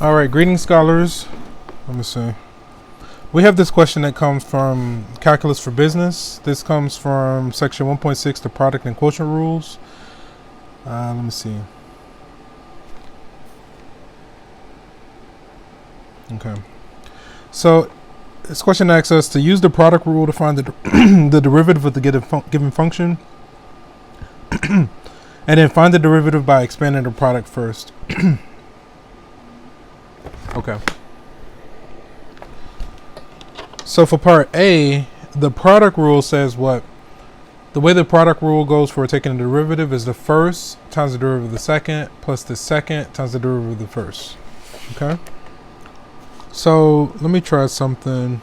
All right, greetings, scholars. Let me see. We have this question that comes from Calculus for Business. This comes from section 1.6, the product and quotient rules. Let me see. Okay. So this question asks us to use the product rule to find the the derivative of the given function, and then find the derivative by expanding the product first. Okay. So for part A, the product rule says what? The way the product rule goes for taking a derivative is the first times the derivative of the second plus the second times the derivative of the first. Okay? So let me try something.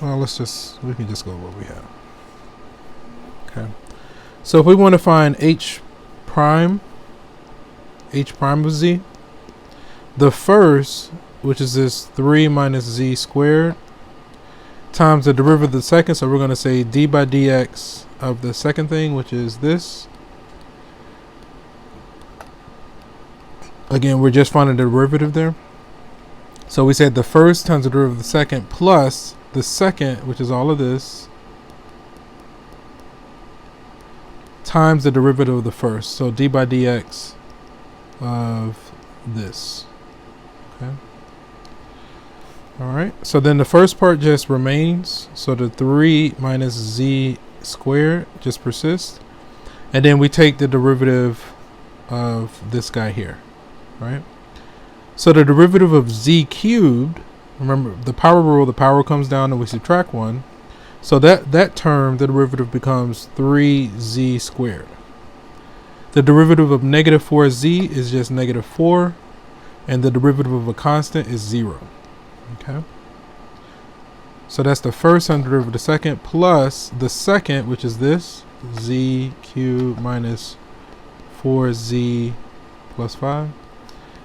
Well, we can just go with what we have. Okay. So if we want to find h prime of z, the first, which is this 3 minus z squared, times the derivative of the second, so we're going to say d by dx of the second thing, which is this. Again, we're just finding the derivative there. So we said the first times the derivative of the second plus the second, which is all of this, times the derivative of the first. So d by dx of this. Okay. All right. So then the first part just remains. So the 3 minus z squared just persists. And then we take the derivative of this guy here. Right. So the derivative of z cubed, remember the power rule, the power comes down and we subtract 1. So that term, the derivative becomes 3z squared. The derivative of negative 4z is just negative 4. And the derivative of a constant is 0. Okay. So that's the first times the derivative of the second plus the second, which is this, z cubed minus 4z plus 5.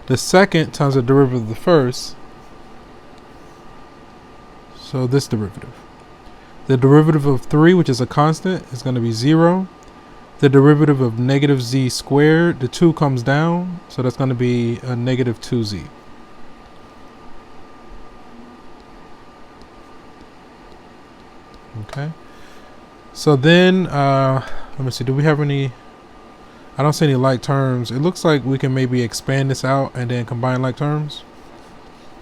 The second times the derivative of the first. So this derivative. The derivative of 3, which is a constant, is going to be 0. The derivative of negative z squared, the 2 comes down, so that's going to be a negative 2z. Okay. So then, let me see, do we have any, I don't see any like terms. It looks like we can maybe expand this out and then combine like terms.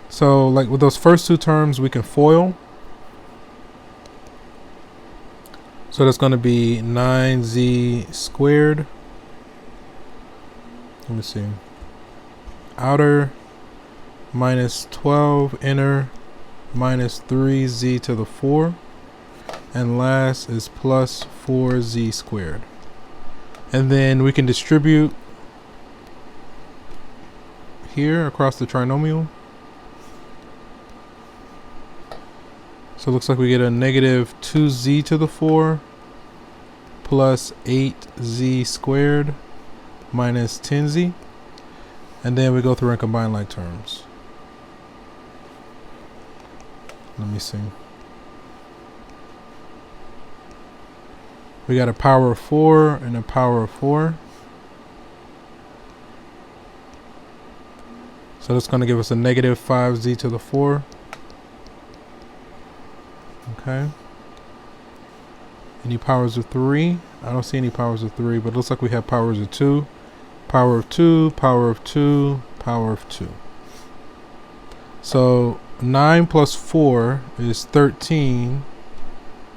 So like with those first two terms, we can FOIL. So that's going to be 9z squared. Let me see. Outer minus 12 inner minus 3z to the 4. And last is plus 4z squared. And then we can distribute here across the trinomial. So it looks like we get a negative 2z to the 4 plus 8z squared minus 10z. And then we go through and combine like terms. Let me see. We got a power of 4 and a power of 4. So that's going to give us a negative 5z to the 4. Okay. Any powers of 3? I don't see any powers of 3, but it looks like we have powers of 2. Power of 2, power of 2, power of 2. So 9 plus 4 is 13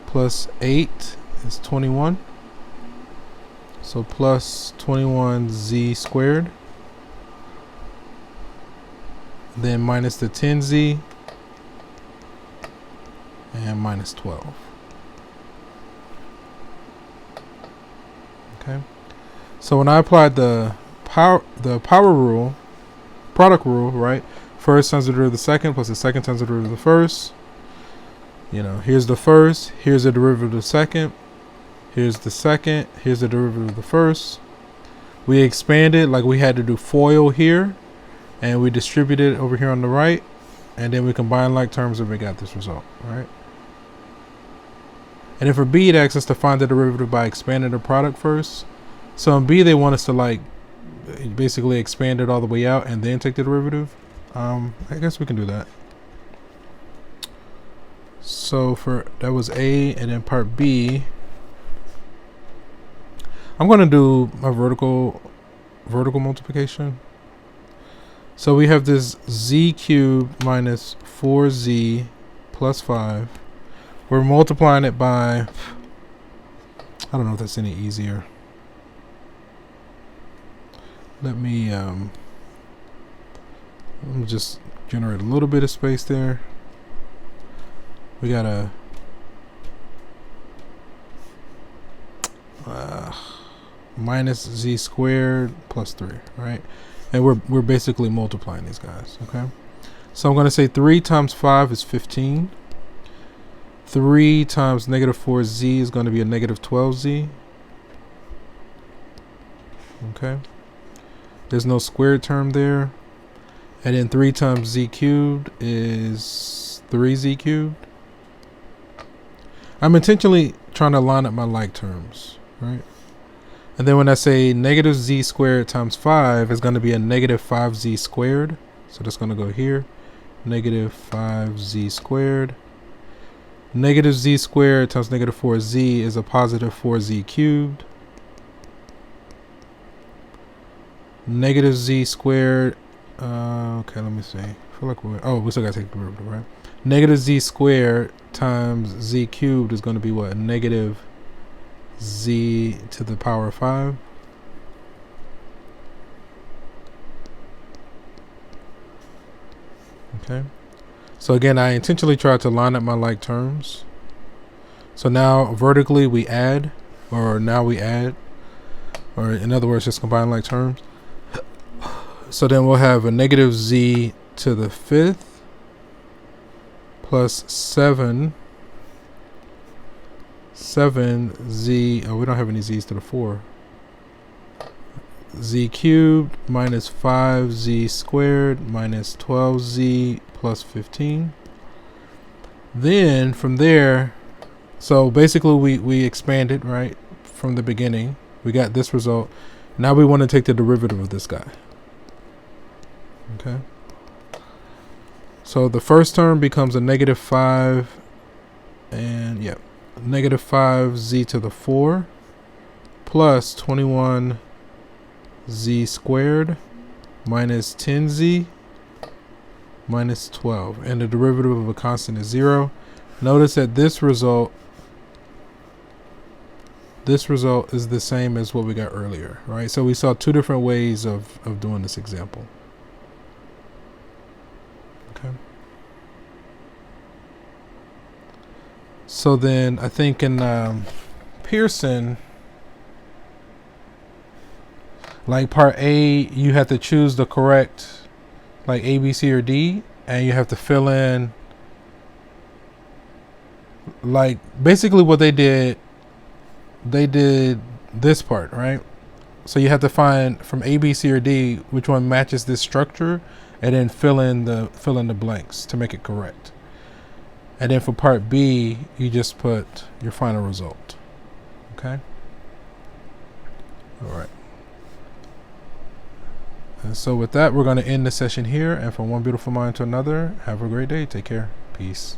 plus 8 is 21. So plus 21z squared. Then minus the 10z. And minus 12. Okay. So when I applied the power rule, product rule, right? First times the derivative of the second plus the second times the derivative of the first. You know, here's the first, here's the derivative of the second, here's the second, here's the derivative of the first. We expanded like we had to do FOIL here, and we distributed over here on the right, and then we combine like terms and we got this result, right? And then for B, it asks us to find the derivative by expanding the product first. So in B, they want us to like basically expand it all the way out and then take the derivative. I guess we can do that. So for that was A, and then part B, I'm going to do a vertical multiplication. So we have this z cubed minus 4z plus 5. We're multiplying it by, I don't know if that's any easier. Let me just generate a little bit of space there. We got a minus z squared plus 3, right? And we're basically multiplying these guys, okay? So I'm going to say 3 times 5 is 15. 3 times negative 4z is going to be a negative 12z. Okay. There's no squared term there. And then 3 times z cubed is 3z cubed. I'm intentionally trying to line up my like terms, right? And then when I say negative z squared times 5 is going to be a negative 5z squared. So that's going to go here. Negative 5z squared. Negative z squared times negative 4z is a positive 4z cubed. Negative z squared. Okay, let me see. I feel like we still got to take the derivative, right? Negative z squared times z cubed is going to be what? Negative z to the power of 5. Okay. So again, I intentionally tried to line up my like terms. So now vertically we add, or in other words, just combine like terms. So then we'll have a negative z to the 5th plus 7z. Oh, we don't have any z's to the 4. Z cubed minus 5z squared minus 12z plus 15. Then from there, so basically we expanded, right, from the beginning. We got this result. Now we want to take the derivative of this guy. Okay. So the first term becomes a negative 5, and yeah, negative 5z to the 4 plus 21z squared minus 10z minus 12, and the derivative of a constant is 0. Notice that this result is the same as what we got earlier, right? So we saw two different ways of doing this example. Okay. So then I think in Pearson, like part A, you have to choose the correct, like A, B, C, or D, and you have to fill in, like basically what they did this part, right? So you have to find from A, B, C, or D which one matches this structure, and then fill in the blanks to make it correct. And then for part B, you just put your final result. Okay. All right. And so with that, we're going to end the session here. And from one beautiful mind to another, have a great day. Take care. Peace.